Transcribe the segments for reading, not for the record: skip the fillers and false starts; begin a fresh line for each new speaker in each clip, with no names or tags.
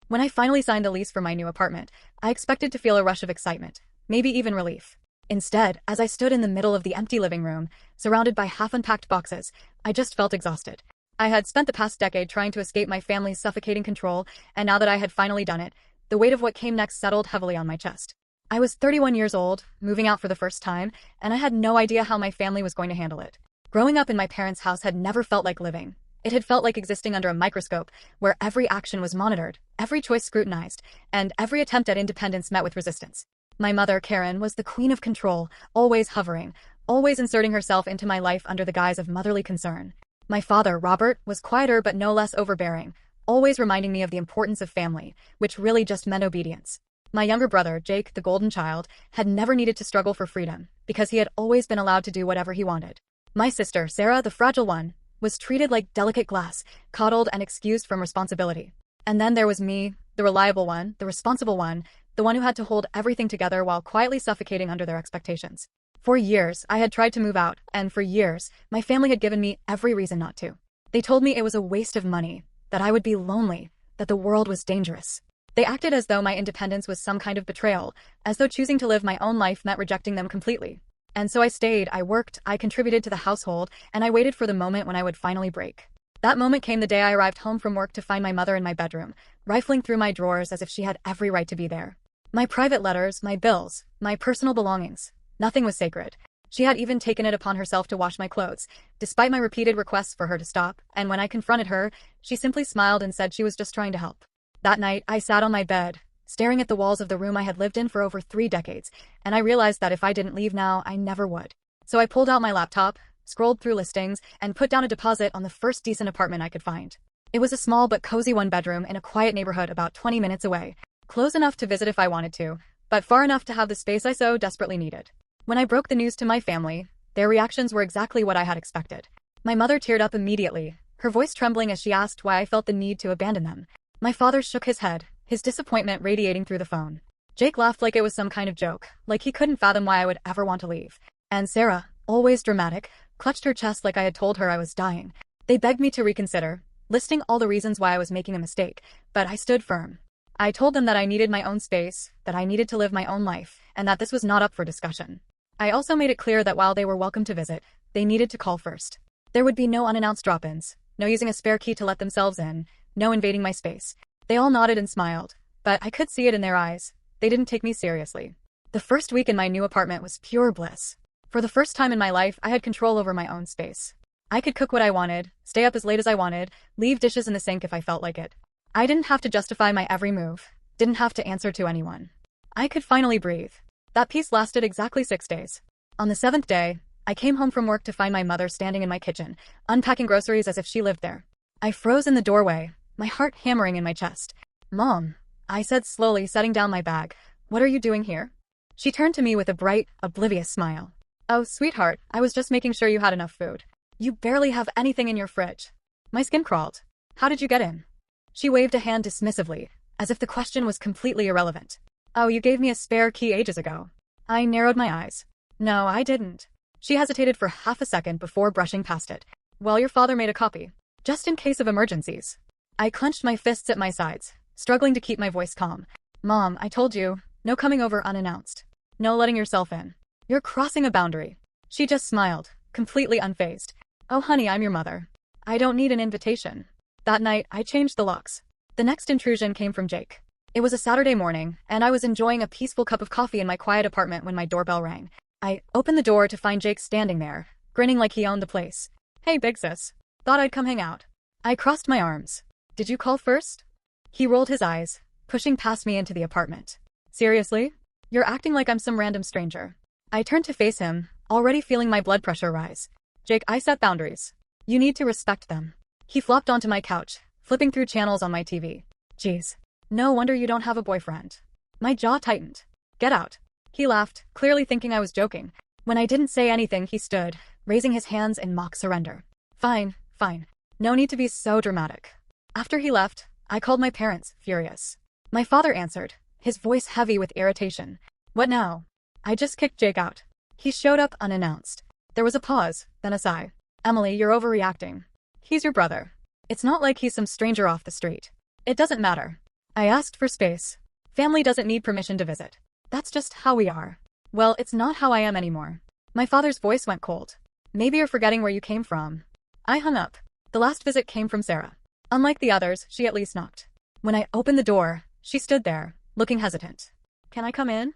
When I finally signed the lease for my new apartment, I expected to feel a rush of excitement, maybe even relief. Instead, as I stood in the middle of the empty living room, surrounded by half-unpacked boxes, I just felt exhausted. I had spent the past decade trying to escape my family's suffocating control, and now that I had finally done it, the weight of what came next settled heavily on my chest. I was 31 years old, moving out for the first time, and I had no idea how my family was going to handle it. Growing up in my parents' house had never felt like living. It had felt like existing under a microscope, where every action was monitored, every choice scrutinized, and every attempt at independence met with resistance. My mother, Karen, was the queen of control, always hovering, always inserting herself into my life under the guise of motherly concern. My father, Robert, was quieter but no less overbearing, always reminding me of the importance of family, which really just meant obedience. My younger brother, Jake, the golden child, had never needed to struggle for freedom, because he had always been allowed to do whatever he wanted. My sister, Sarah, the fragile one, was treated like delicate glass, coddled and excused from responsibility. And then there was me, the reliable one, the responsible one, the one who had to hold everything together while quietly suffocating under their expectations. For years, I had tried to move out, and for years, my family had given me every reason not to. They told me it was a waste of money, that I would be lonely, that the world was dangerous. They acted as though my independence was some kind of betrayal, as though choosing to live my own life meant rejecting them completely. And so I stayed, I worked, I contributed to the household, and I waited for the moment when I would finally break. That moment came the day I arrived home from work to find my mother in my bedroom, rifling through my drawers as if she had every right to be there. My private letters, my bills, my personal belongings. Nothing was sacred. She had even taken it upon herself to wash my clothes, despite my repeated requests for her to stop, and when I confronted her, she simply smiled and said she was just trying to help. That night, I sat on my bed, staring at the walls of the room I had lived in for over 3 decades, and I realized that if I didn't leave now, I never would. So I pulled out my laptop, scrolled through listings, and put down a deposit on the first decent apartment I could find. It was a small but cozy one-bedroom in a quiet neighborhood about 20 minutes away, close enough to visit if I wanted to, but far enough to have the space I so desperately needed. When I broke the news to my family, their reactions were exactly what I had expected. My mother teared up immediately, her voice trembling as she asked why I felt the need to abandon them. My father shook his head, his disappointment radiating through the phone. Jake laughed like it was some kind of joke, like he couldn't fathom why I would ever want to leave. And Sarah, always dramatic, clutched her chest like I had told her I was dying. They begged me to reconsider, listing all the reasons why I was making a mistake, but I stood firm. I told them that I needed my own space, that I needed to live my own life, and that this was not up for discussion. I also made it clear that while they were welcome to visit, they needed to call first. There would be no unannounced drop-ins, no using a spare key to let themselves in, no invading my space. They all nodded and smiled, but I could see it in their eyes. They didn't take me seriously. The first week in my new apartment was pure bliss. For the first time in my life, I had control over my own space. I could cook what I wanted, stay up as late as I wanted, leave dishes in the sink if I felt like it. I didn't have to justify my every move, didn't have to answer to anyone. I could finally breathe. That peace lasted exactly 6 days. On the 7th day, I came home from work to find my mother standing in my kitchen, unpacking groceries as if she lived there. I froze in the doorway, my heart hammering in my chest. "Mom," I said slowly, setting down my bag. "What are you doing here?" She turned to me with a bright, oblivious smile. "Oh, sweetheart, I was just making sure you had enough food. You barely have anything in your fridge." My skin crawled. "How did you get in?" She waved a hand dismissively, as if the question was completely irrelevant. "Oh, you gave me a spare key ages ago." I narrowed my eyes. "No, I didn't." She hesitated for half a second before brushing past it. "Well, your father made a copy, just in case of emergencies." I clenched my fists at my sides, struggling to keep my voice calm. "Mom, I told you, no coming over unannounced. No letting yourself in. You're crossing a boundary." She just smiled, completely unfazed. "Oh honey, I'm your mother. I don't need an invitation." That night, I changed the locks. The next intrusion came from Jake. It was a Saturday morning, and I was enjoying a peaceful cup of coffee in my quiet apartment when my doorbell rang. I opened the door to find Jake standing there, grinning like he owned the place. "Hey, big sis. Thought I'd come hang out." I crossed my arms. "Did you call first?" He rolled his eyes, pushing past me into the apartment. "Seriously? You're acting like I'm some random stranger." I turned to face him, already feeling my blood pressure rise. "Jake, I set boundaries. You need to respect them." He flopped onto my couch, flipping through channels on my TV. "Geez. No wonder you don't have a boyfriend." My jaw tightened. "Get out." He laughed, clearly thinking I was joking. When I didn't say anything, he stood, raising his hands in mock surrender. "Fine, fine. No need to be so dramatic." After he left, I called my parents, furious. My father answered, his voice heavy with irritation. "What now?" I just kicked Jake out. He showed up unannounced. There was a pause, then a sigh. "Emily, you're overreacting. He's your brother. It's not like he's some stranger off the street." "It doesn't matter." I asked for space. Family doesn't need permission to visit. That's just how we are. Well, it's not how I am anymore. My father's voice went cold. Maybe you're forgetting where you came from. I hung up. The last visit came from Sarah. Unlike the others, she at least knocked. When I opened the door, she stood there, looking hesitant. Can I come in?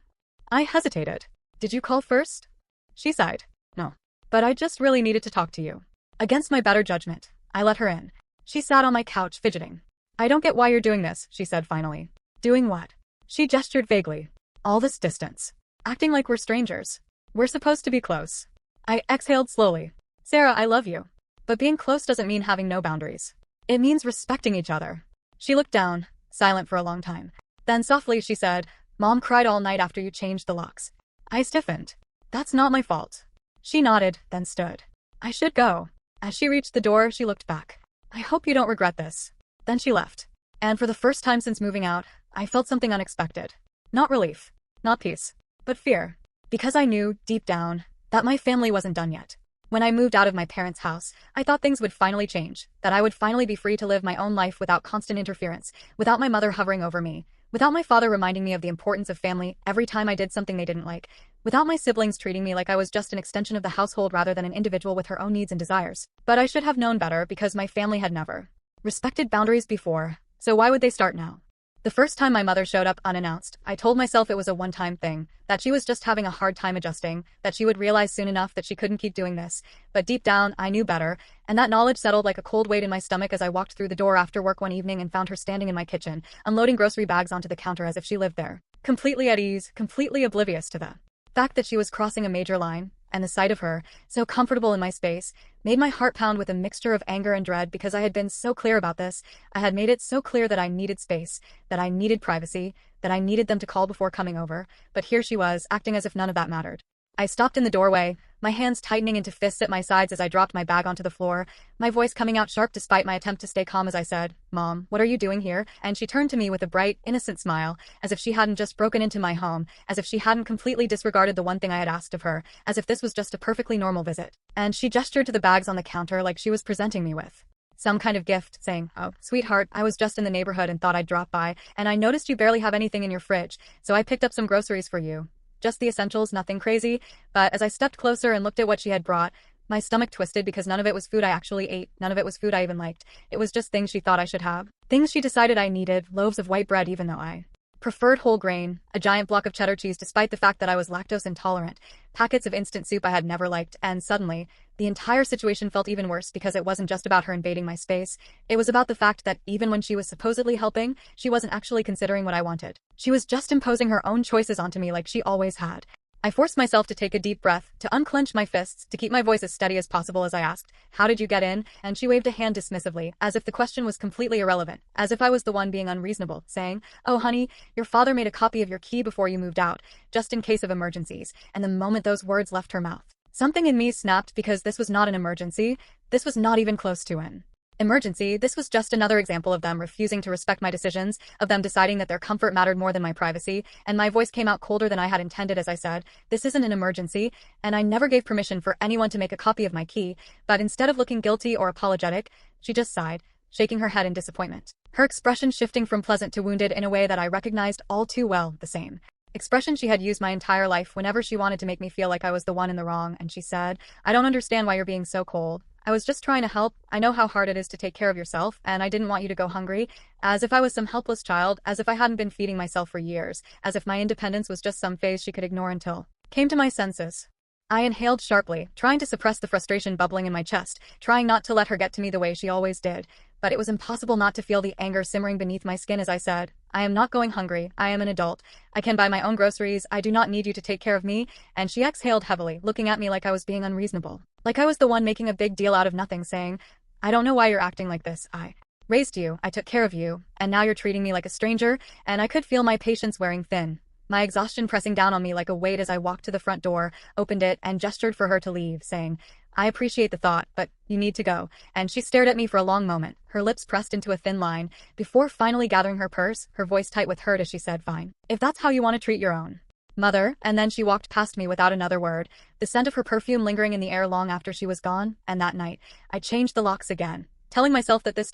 I hesitated. Did you call first? She sighed. No. But I just really needed to talk to you. Against my better judgment, I let her in. She sat on my couch, fidgeting. I don't get why you're doing this, she said finally. Doing what? She gestured vaguely. All this distance. Acting like we're strangers. We're supposed to be close. I exhaled slowly. Sarah, I love you. But being close doesn't mean having no boundaries. It means respecting each other. She looked down, silent for a long time. Then softly she said, Mom cried all night after you changed the locks. I stiffened. That's not my fault. She nodded, then stood. I should go. As she reached the door, she looked back. I hope you don't regret this. Then she left. And for the first time since moving out, I felt something unexpected. Not relief. Not peace. But fear. Because I knew, deep down, that my family wasn't done yet. When I moved out of my parents' house, I thought things would finally change, that I would finally be free to live my own life without constant interference, without my mother hovering over me, without my father reminding me of the importance of family every time I did something they didn't like, without my siblings treating me like I was just an extension of the household rather than an individual with her own needs and desires. But I should have known better because my family had never respected boundaries before, so why would they start now? The first time my mother showed up unannounced, I told myself it was a one-time thing, that she was just having a hard time adjusting, that she would realize soon enough that she couldn't keep doing this. But deep down, I knew better, and that knowledge settled like a cold weight in my stomach as I walked through the door after work one evening and found her standing in my kitchen, unloading grocery bags onto the counter as if she lived there. Completely at ease, completely oblivious to the fact that she was crossing a major line, and the sight of her, so comfortable in my space, made my heart pound with a mixture of anger and dread because I had been so clear about this. I had made it so clear that I needed space, that I needed privacy, that I needed them to call before coming over, but here she was, acting as if none of that mattered. I stopped in the doorway, my hands tightening into fists at my sides as I dropped my bag onto the floor, my voice coming out sharp despite my attempt to stay calm as I said, Mom, what are you doing here? And she turned to me with a bright, innocent smile, as if she hadn't just broken into my home, as if she hadn't completely disregarded the one thing I had asked of her, as if this was just a perfectly normal visit. And she gestured to the bags on the counter like she was presenting me with some kind of gift, saying, Oh, sweetheart, I was just in the neighborhood and thought I'd drop by, and I noticed you barely have anything in your fridge, so I picked up some groceries for you. Just the essentials, nothing crazy, but as I stepped closer and looked at what she had brought, my stomach twisted because none of it was food I actually ate, none of it was food I even liked. It was just things she thought I should have. Things she decided I needed, loaves of white bread even though I preferred whole grain, a giant block of cheddar cheese despite the fact that I was lactose intolerant, packets of instant soup I had never liked, and suddenly, the entire situation felt even worse because it wasn't just about her invading my space. It was about the fact that even when she was supposedly helping, she wasn't actually considering what I wanted. She was just imposing her own choices onto me like she always had. I forced myself to take a deep breath, to unclench my fists, to keep my voice as steady as possible as I asked, How did you get in? And she waved a hand dismissively, as if the question was completely irrelevant, as if I was the one being unreasonable, saying, Oh honey, your father made a copy of your key before you moved out, just in case of emergencies. And the moment those words left her mouth, something in me snapped because this was not an emergency, this was not even close to an emergency. This was just another example of them refusing to respect my decisions, of them deciding that their comfort mattered more than my privacy, and my voice came out colder than I had intended as I said, This isn't an emergency, and I never gave permission for anyone to make a copy of my key, but instead of looking guilty or apologetic, she just sighed, shaking her head in disappointment. Her expression shifting from pleasant to wounded in a way that I recognized all too well, the same expression she had used my entire life whenever she wanted to make me feel like I was the one in the wrong, and she said, I don't understand why you're being so cold. I was just trying to help. I know how hard it is to take care of yourself, and I didn't want you to go hungry, as if I was some helpless child, as if I hadn't been feeding myself for years, as if my independence was just some phase she could ignore until came to my senses. I inhaled sharply, trying to suppress the frustration bubbling in my chest, trying not to let her get to me the way she always did. But it was impossible not to feel the anger simmering beneath my skin as I said, I am not going hungry, I am an adult. I can buy my own groceries, I do not need you to take care of me, and she exhaled heavily, looking at me like I was being unreasonable. Like I was the one making a big deal out of nothing, saying, I don't know why you're acting like this, I raised you, I took care of you, and now you're treating me like a stranger, and I could feel my patience wearing thin. My exhaustion pressing down on me like a weight as I walked to the front door, opened it, and gestured for her to leave, saying, I appreciate the thought, but you need to go. And she stared at me for a long moment, her lips pressed into a thin line, before finally gathering her purse, her voice tight with hurt as she said, Fine. If that's how you want to treat your own mother. And then she walked past me without another word, the scent of her perfume lingering in the air long after she was gone, and that night, I changed the locks again, telling myself that this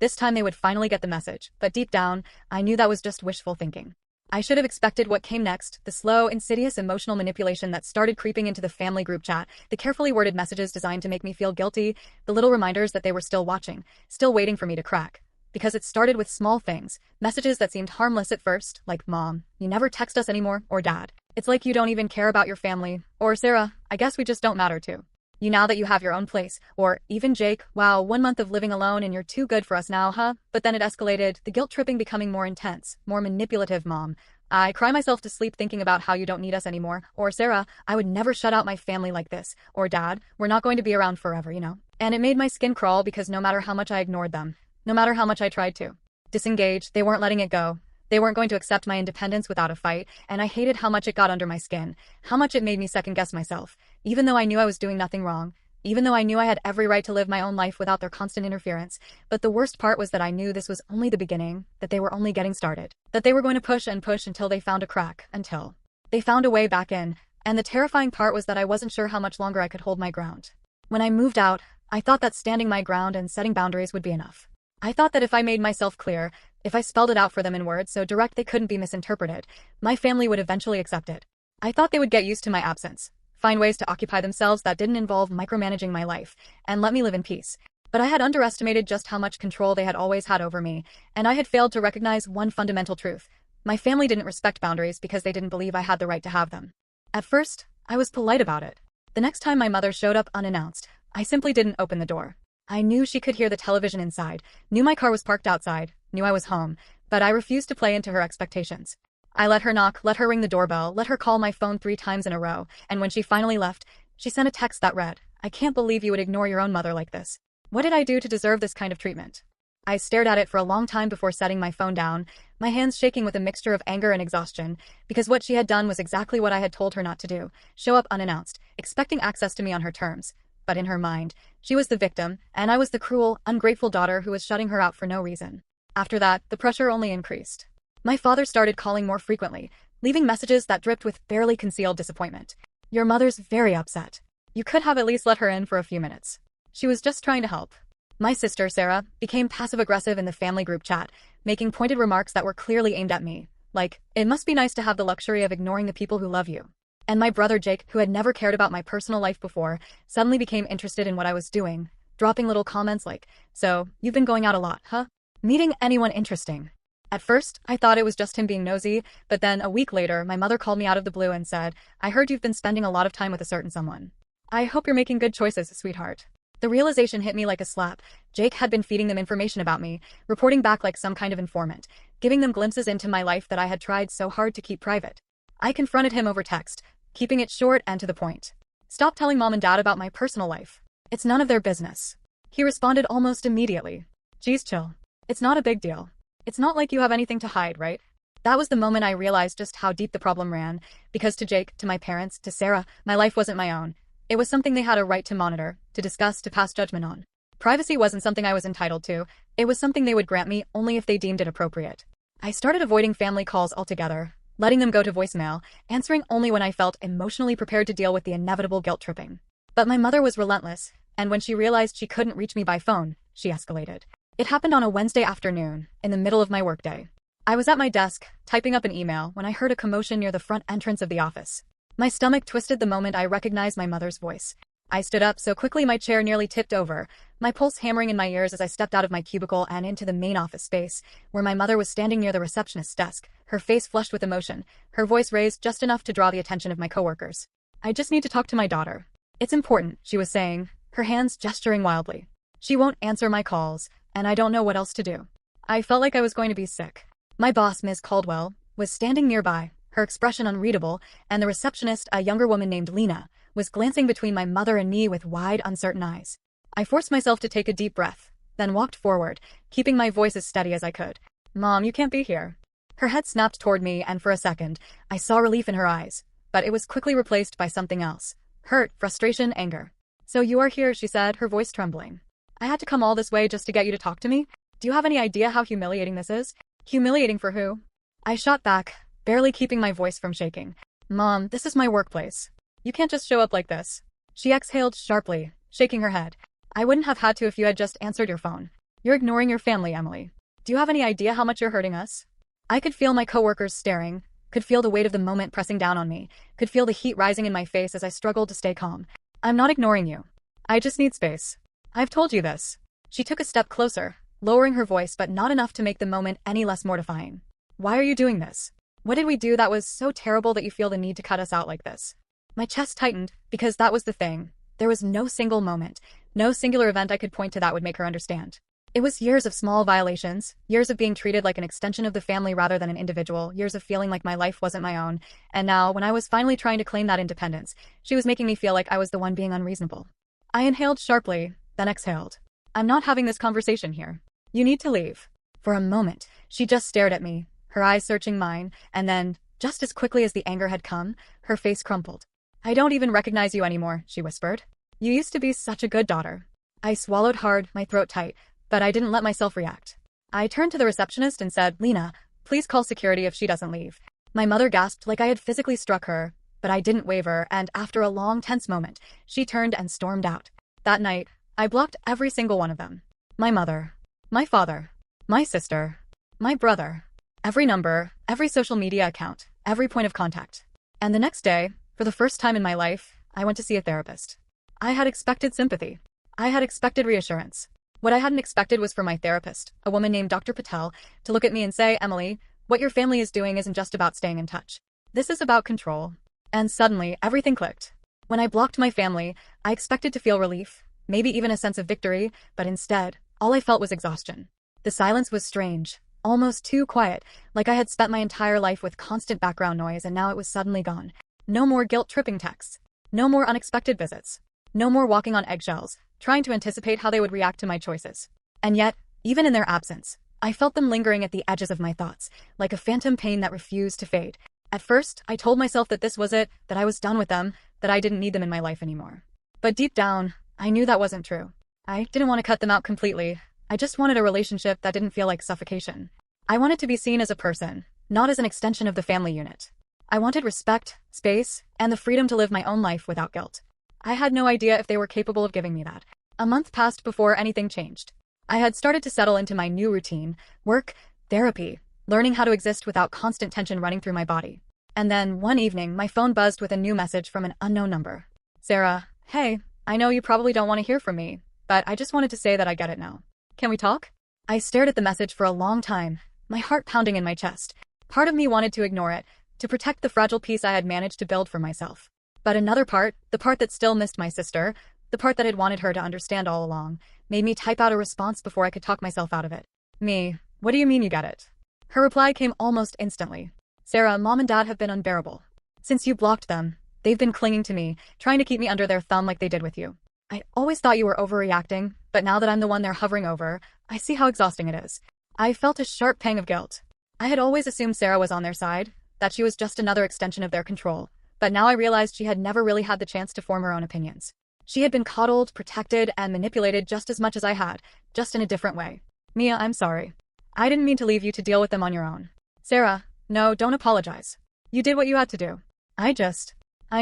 This time they would finally get the message, but deep down, I knew that was just wishful thinking. I should have expected what came next, the slow, insidious emotional manipulation that started creeping into the family group chat, the carefully worded messages designed to make me feel guilty, the little reminders that they were still watching, still waiting for me to crack. Because it started with small things, messages that seemed harmless at first, like "Mom, you never text us anymore," or "Dad, it's like you don't even care about your family," or "Sarah, I guess we just don't matter to you now that you have your own place," or even "Jake, wow, 1 month of living alone and you're too good for us now, huh?" But then it escalated, the guilt tripping becoming more intense, more manipulative. "Mom, I cry myself to sleep thinking about how you don't need us anymore," or "Sarah, I would never shut out my family like this," or "Dad, we're not going to be around forever, you know." And it made my skin crawl because no matter how much I ignored them, no matter how much I tried to disengage, they weren't letting it go. They weren't going to accept my independence without a fight, and I hated how much it got under my skin, how much it made me second-guess myself, even though I knew I was doing nothing wrong, even though I knew I had every right to live my own life without their constant interference. But the worst part was that I knew this was only the beginning, that they were only getting started, that they were going to push and push until they found a crack, until they found a way back in, and the terrifying part was that I wasn't sure how much longer I could hold my ground. When I moved out, I thought that standing my ground and setting boundaries would be enough. I thought that if I made myself clear, if I spelled it out for them in words so direct they couldn't be misinterpreted, my family would eventually accept it. I thought they would get used to my absence, find ways to occupy themselves that didn't involve micromanaging my life, and let me live in peace. But I had underestimated just how much control they had always had over me, and I had failed to recognize one fundamental truth. My family didn't respect boundaries because they didn't believe I had the right to have them. At first, I was polite about it. The next time my mother showed up unannounced, I simply didn't open the door. I knew she could hear the television inside, knew my car was parked outside, knew I was home, but I refused to play into her expectations. I let her knock, let her ring the doorbell, let her call my phone 3 times in a row, and when she finally left, she sent a text that read, "I can't believe you would ignore your own mother like this. What did I do to deserve this kind of treatment?" I stared at it for a long time before setting my phone down, my hands shaking with a mixture of anger and exhaustion, because what she had done was exactly what I had told her not to do, show up unannounced, expecting access to me on her terms. But in her mind, she was the victim, and I was the cruel, ungrateful daughter who was shutting her out for no reason. After that, the pressure only increased. My father started calling more frequently, leaving messages that dripped with barely concealed disappointment. "Your mother's very upset. You could have at least let her in for a few minutes. She was just trying to help." My sister, Sarah, became passive-aggressive in the family group chat, making pointed remarks that were clearly aimed at me, like, "It must be nice to have the luxury of ignoring the people who love you." And my brother Jake, who had never cared about my personal life before, suddenly became interested in what I was doing, dropping little comments like, "So, you've been going out a lot, huh? Meeting anyone interesting?" At first, I thought it was just him being nosy, but then a week later, my mother called me out of the blue and said, "I heard you've been spending a lot of time with a certain someone. I hope you're making good choices, sweetheart." The realization hit me like a slap. Jake had been feeding them information about me, reporting back like some kind of informant, giving them glimpses into my life that I had tried so hard to keep private. I confronted him over text, keeping it short and to the point. "Stop telling Mom and Dad about my personal life. It's none of their business." He responded almost immediately, "Geez, chill. It's not a big deal. It's not like you have anything to hide, right?" That was the moment I realized just how deep the problem ran, because to Jake, to my parents, to Sarah, my life wasn't my own. It was something they had a right to monitor, to discuss, to pass judgment on. Privacy wasn't something I was entitled to. It was something they would grant me only if they deemed it appropriate. I started avoiding family calls altogether, letting them go to voicemail, answering only when I felt emotionally prepared to deal with the inevitable guilt tripping. But my mother was relentless, and when she realized she couldn't reach me by phone, she escalated. It happened on a Wednesday afternoon, in the middle of my workday. I was at my desk, typing up an email, when I heard a commotion near the front entrance of the office. My stomach twisted the moment I recognized my mother's voice. I stood up so quickly my chair nearly tipped over, my pulse hammering in my ears as I stepped out of my cubicle and into the main office space, where my mother was standing near the receptionist's desk, her face flushed with emotion, her voice raised just enough to draw the attention of my coworkers. "I just need to talk to my daughter. It's important," she was saying, her hands gesturing wildly. "She won't answer my calls, and I don't know what else to do." I felt like I was going to be sick. My boss, Ms. Caldwell, was standing nearby, her expression unreadable, and the receptionist, a younger woman named Lena, was glancing between my mother and me with wide, uncertain eyes. I forced myself to take a deep breath, then walked forward, keeping my voice as steady as I could. "Mom, you can't be here." Her head snapped toward me, and for a second, I saw relief in her eyes, but it was quickly replaced by something else. Hurt, frustration, anger. "So you are here," she said, her voice trembling. "I had to come all this way just to get you to talk to me? Do you have any idea how humiliating this is?" "Humiliating for who?" I shot back, barely keeping my voice from shaking. "Mom, this is my workplace. You can't just show up like this." She exhaled sharply, shaking her head. "I wouldn't have had to if you had just answered your phone." You're ignoring your family, Emily. Do you have any idea how much you're hurting us? I could feel my coworkers staring, could feel the weight of the moment pressing down on me, could feel the heat rising in my face as I struggled to stay calm. I'm not ignoring you. I just need space. I've told you this. She took a step closer, lowering her voice but not enough to make the moment any less mortifying. Why are you doing this? What did we do that was so terrible that you feel the need to cut us out like this? My chest tightened, because that was the thing. There was no single moment, no singular event I could point to that would make her understand. It was years of small violations, years of being treated like an extension of the family rather than an individual, years of feeling like my life wasn't my own, and now, when I was finally trying to claim that independence, she was making me feel like I was the one being unreasonable. I inhaled sharply, then exhaled. I'm not having this conversation here. You need to leave. For a moment, she just stared at me, her eyes searching mine, and then, just as quickly as the anger had come, her face crumpled. I don't even recognize you anymore, she whispered. You used to be such a good daughter. I swallowed hard, my throat tight, but I didn't let myself react. I turned to the receptionist and said, Lena, please call security if she doesn't leave. My mother gasped like I had physically struck her, but I didn't waver, and after a long, tense moment, she turned and stormed out. That night, I blocked every single one of them. My mother, my father, my sister, my brother, every number, every social media account, every point of contact. And the next day, for the first time in my life, I went to see a therapist. I had expected sympathy. I had expected reassurance. What I hadn't expected was for my therapist, a woman named Dr. Patel, to look at me and say, Emily, what your family is doing isn't just about staying in touch. This is about control. And suddenly, everything clicked. When I blocked my family, I expected to feel relief, maybe even a sense of victory, but instead, all I felt was exhaustion. The silence was strange, almost too quiet, like I had spent my entire life with constant background noise and now it was suddenly gone. No more guilt-tripping texts. No more unexpected visits. No more walking on eggshells, trying to anticipate how they would react to my choices. And yet, even in their absence, I felt them lingering at the edges of my thoughts, like a phantom pain that refused to fade. At first, I told myself that this was it, that I was done with them, that I didn't need them in my life anymore. But deep down, I knew that wasn't true. I didn't want to cut them out completely. I just wanted a relationship that didn't feel like suffocation. I wanted to be seen as a person, not as an extension of the family unit. I wanted respect, space, and the freedom to live my own life without guilt. I had no idea if they were capable of giving me that. A month passed before anything changed. I had started to settle into my new routine, work, therapy, learning how to exist without constant tension running through my body. And then, one evening, my phone buzzed with a new message from an unknown number. Sarah, hey, I know you probably don't want to hear from me, but I just wanted to say that I get it now. Can we talk? I stared at the message for a long time, my heart pounding in my chest. Part of me wanted to ignore it, to protect the fragile peace I had managed to build for myself. But another part, the part that still missed my sister, the part that had wanted her to understand all along, made me type out a response before I could talk myself out of it. Me, what do you mean you get it? Her reply came almost instantly. Sarah, Mom and Dad have been unbearable. Since you blocked them, they've been clinging to me, trying to keep me under their thumb like they did with you. I always thought you were overreacting, but now that I'm the one they're hovering over, I see how exhausting it is. I felt a sharp pang of guilt. I had always assumed Sarah was on their side, that she was just another extension of their control. But now I realized she had never really had the chance to form her own opinions. She had been coddled, protected, and manipulated just as much as I had, just in a different way. Mia, I'm sorry. I didn't mean to leave you to deal with them on your own. Sarah, no, don't apologize. You did what you had to do. I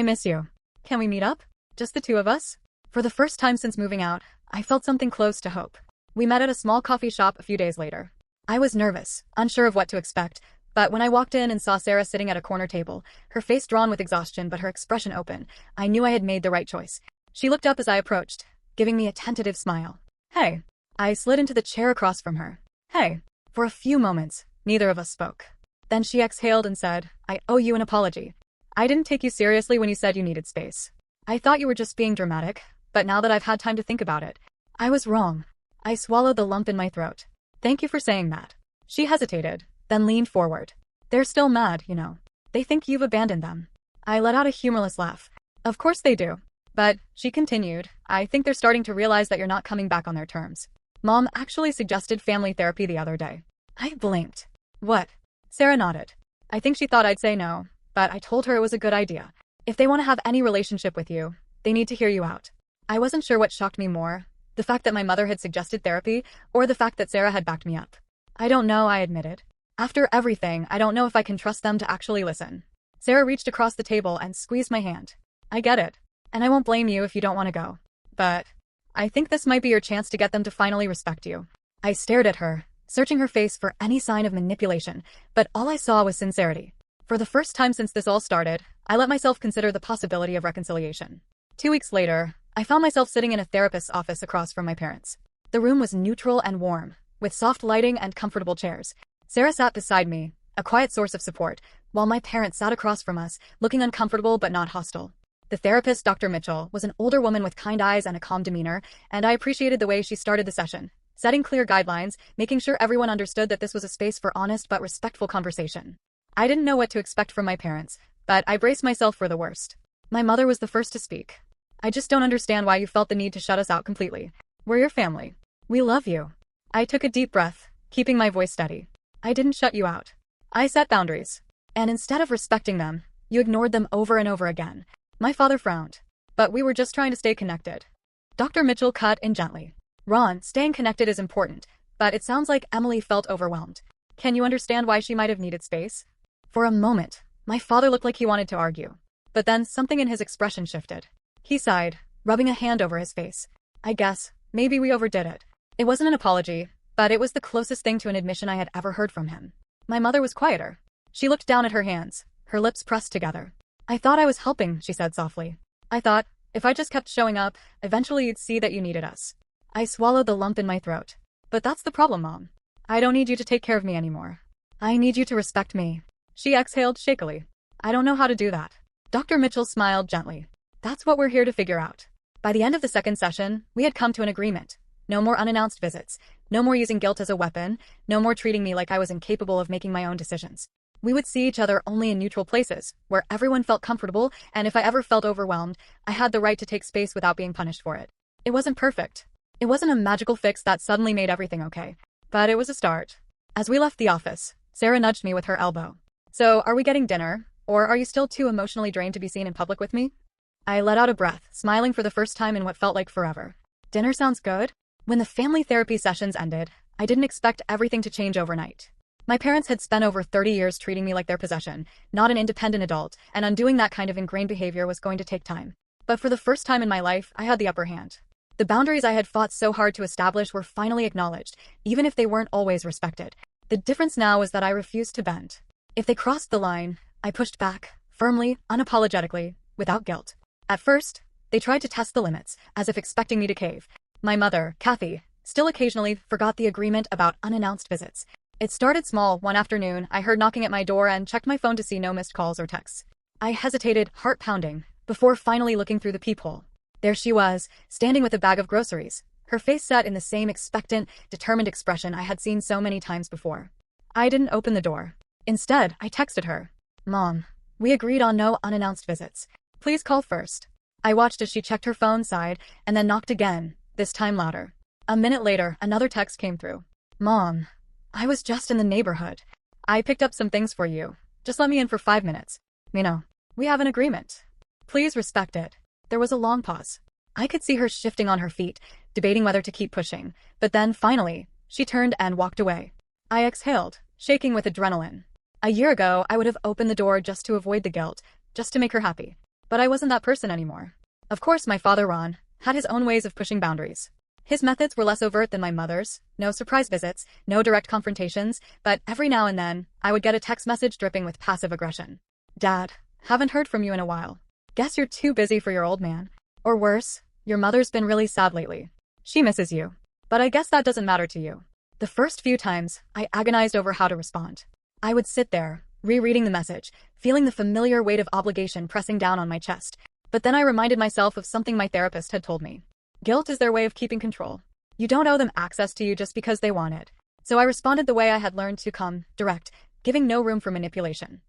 miss you. Can we meet up? Just the two of us? For the first time since moving out, I felt something close to hope. We met at a small coffee shop a few days later. I was nervous, unsure of what to expect, but when I walked in and saw Sarah sitting at a corner table, her face drawn with exhaustion but her expression open, I knew I had made the right choice. She looked up as I approached, giving me a tentative smile. Hey. I slid into the chair across from her. Hey. For a few moments, neither of us spoke. Then she exhaled and said, I owe you an apology. I didn't take you seriously when you said you needed space. I thought you were just being dramatic, but now that I've had time to think about it, I was wrong. I swallowed the lump in my throat. Thank you for saying that. She hesitated, then leaned forward. They're still mad, you know. They think you've abandoned them. I let out a humorless laugh. Of course they do. But, she continued, I think they're starting to realize that you're not coming back on their terms. Mom actually suggested family therapy the other day. I blinked. What? Sarah nodded. I think she thought I'd say no, but I told her it was a good idea. If they want to have any relationship with you, they need to hear you out. I wasn't sure what shocked me more, the fact that my mother had suggested therapy, or the fact that Sarah had backed me up. I don't know, I admitted. After everything, I don't know if I can trust them to actually listen. Sarah reached across the table and squeezed my hand. I get it. And I won't blame you if you don't want to go. But I think this might be your chance to get them to finally respect you. I stared at her, searching her face for any sign of manipulation, but all I saw was sincerity. For the first time since this all started, I let myself consider the possibility of reconciliation. 2 weeks later, I found myself sitting in a therapist's office across from my parents. The room was neutral and warm, with soft lighting and comfortable chairs. Sarah sat beside me, a quiet source of support, while my parents sat across from us, looking uncomfortable but not hostile. The therapist, Dr. Mitchell, was an older woman with kind eyes and a calm demeanor, and I appreciated the way she started the session, setting clear guidelines, making sure everyone understood that this was a space for honest but respectful conversation. I didn't know what to expect from my parents, but I braced myself for the worst. My mother was the first to speak. I just don't understand why you felt the need to shut us out completely. We're your family. We love you. I took a deep breath, keeping my voice steady. I didn't shut you out. I set boundaries. And instead of respecting them, you ignored them over and over again. My father frowned. But we were just trying to stay connected. Dr. Mitchell cut in gently. Ron, staying connected is important, but it sounds like Emily felt overwhelmed. Can you understand why she might have needed space? For a moment, my father looked like he wanted to argue. But then something in his expression shifted. He sighed, rubbing a hand over his face. I guess, maybe we overdid it. It wasn't an apology, but it was the closest thing to an admission I had ever heard from him. My mother was quieter. She looked down at her hands, her lips pressed together. I thought I was helping, she said softly. I thought, if I just kept showing up, eventually you'd see that you needed us. I swallowed the lump in my throat. But that's the problem, Mom. I don't need you to take care of me anymore. I need you to respect me. She exhaled shakily. I don't know how to do that. Dr. Mitchell smiled gently. That's what we're here to figure out. By the end of the second session, we had come to an agreement. No more unannounced visits. No more using guilt as a weapon. No more treating me like I was incapable of making my own decisions. We would see each other only in neutral places, where everyone felt comfortable, and if I ever felt overwhelmed, I had the right to take space without being punished for it. It wasn't perfect. It wasn't a magical fix that suddenly made everything okay. But it was a start. As we left the office, Sarah nudged me with her elbow. So, are we getting dinner? Or are you still too emotionally drained to be seen in public with me? I let out a breath, smiling for the first time in what felt like forever. Dinner sounds good? When the family therapy sessions ended, I didn't expect everything to change overnight. My parents had spent over 30 years treating me like their possession, not an independent adult, and undoing that kind of ingrained behavior was going to take time. But for the first time in my life, I had the upper hand. The boundaries I had fought so hard to establish were finally acknowledged, even if they weren't always respected. The difference now was that I refused to bend. If they crossed the line, I pushed back, firmly, unapologetically, without guilt. At first, they tried to test the limits, as if expecting me to cave. My mother, Kathy, still occasionally forgot the agreement about unannounced visits. It started small. One afternoon, I heard knocking at my door and checked my phone to see no missed calls or texts. I hesitated, heart pounding, before finally looking through the peephole. There she was, standing with a bag of groceries, her face set in the same expectant, determined expression I had seen so many times before. I didn't open the door. Instead, I texted her. Mom, we agreed on no unannounced visits. Please call first. I watched as she checked her phone, sighed, and then knocked again, this time louder. A minute later, another text came through. Mom, I was just in the neighborhood. I picked up some things for you. Just let me in for 5 minutes. We have an agreement. Please respect it. There was a long pause. I could see her shifting on her feet, debating whether to keep pushing, but then, finally, she turned and walked away. I exhaled, shaking with adrenaline. A year ago, I would have opened the door just to avoid the guilt, just to make her happy. But I wasn't that person anymore. Of course, my father, Ron, had his own ways of pushing boundaries. His methods were less overt than my mother's. No surprise visits, no direct confrontations, but every now and then, I would get a text message dripping with passive aggression. Dad, haven't heard from you in a while. Guess you're too busy for your old man. Or worse, your mother's been really sad lately. She misses you. But I guess that doesn't matter to you. The first few times, I agonized over how to respond. I would sit there, rereading the message, feeling the familiar weight of obligation pressing down on my chest. But then I reminded myself of something my therapist had told me. Guilt is their way of keeping control. You don't owe them access to you just because they want it. So I responded the way I had learned to come, direct, giving no room for manipulation.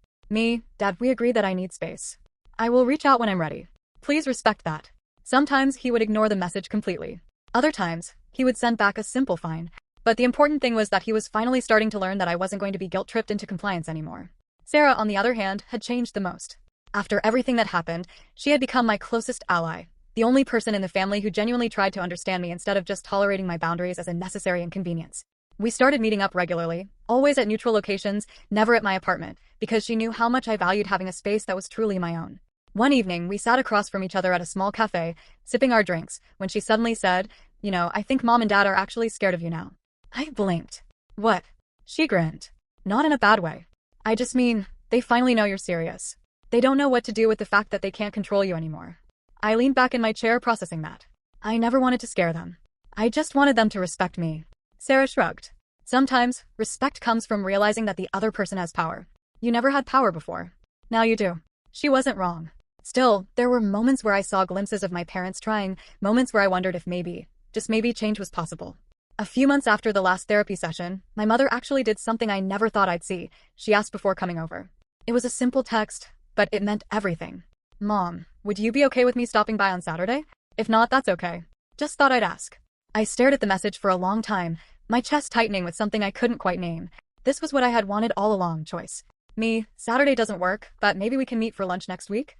Dad, we agreed that I need space. I will reach out when I'm ready. Please respect that. Sometimes he would ignore the message completely. Other times, he would send back a simple fine. But the important thing was that he was finally starting to learn that I wasn't going to be guilt-tripped into compliance anymore. Sarah, on the other hand, had changed the most. After everything that happened, she had become my closest ally. The only person in the family who genuinely tried to understand me instead of just tolerating my boundaries as a necessary inconvenience. We started meeting up regularly, always at neutral locations, never at my apartment, because she knew how much I valued having a space that was truly my own. One evening, we sat across from each other at a small cafe, sipping our drinks, when she suddenly said, I think Mom and Dad are actually scared of you now. I blinked. What? She grinned. Not in a bad way. I just mean, they finally know you're serious. They don't know what to do with the fact that they can't control you anymore. I leaned back in my chair processing that. I never wanted to scare them. I just wanted them to respect me. Sarah shrugged. Sometimes, respect comes from realizing that the other person has power. You never had power before. Now you do. She wasn't wrong. Still, there were moments where I saw glimpses of my parents trying, moments where I wondered if maybe, just maybe, change was possible. A few months after the last therapy session, my mother actually did something I never thought I'd see. She asked before coming over. It was a simple text, but it meant everything. Mom, would you be okay with me stopping by on Saturday? If not, that's okay. Just thought I'd ask. I stared at the message for a long time, my chest tightening with something I couldn't quite name. This was what I had wanted all along, choice. Me, Saturday doesn't work, but maybe we can meet for lunch next week?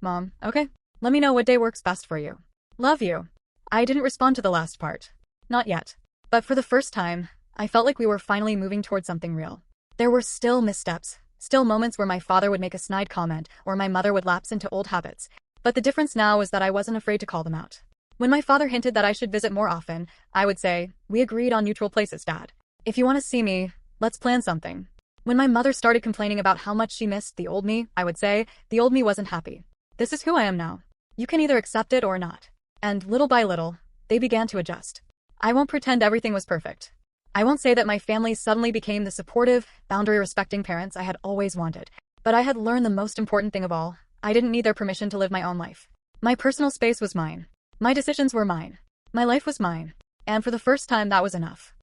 Mom, okay. Let me know what day works best for you. Love you. I didn't respond to the last part. Not yet. But for the first time, I felt like we were finally moving towards something real. There were still missteps, still moments where my father would make a snide comment or my mother would lapse into old habits. But the difference now was that I wasn't afraid to call them out. When my father hinted that I should visit more often, I would say, "We agreed on neutral places, Dad. If you want to see me, let's plan something." When my mother started complaining about how much she missed the old me, I would say, "The old me wasn't happy. This is who I am now. You can either accept it or not." And little by little, they began to adjust. I won't pretend everything was perfect. I won't say that my family suddenly became the supportive, boundary-respecting parents I had always wanted. But I had learned the most important thing of all. I didn't need their permission to live my own life. My personal space was mine. My decisions were mine. My life was mine. And for the first time, that was enough.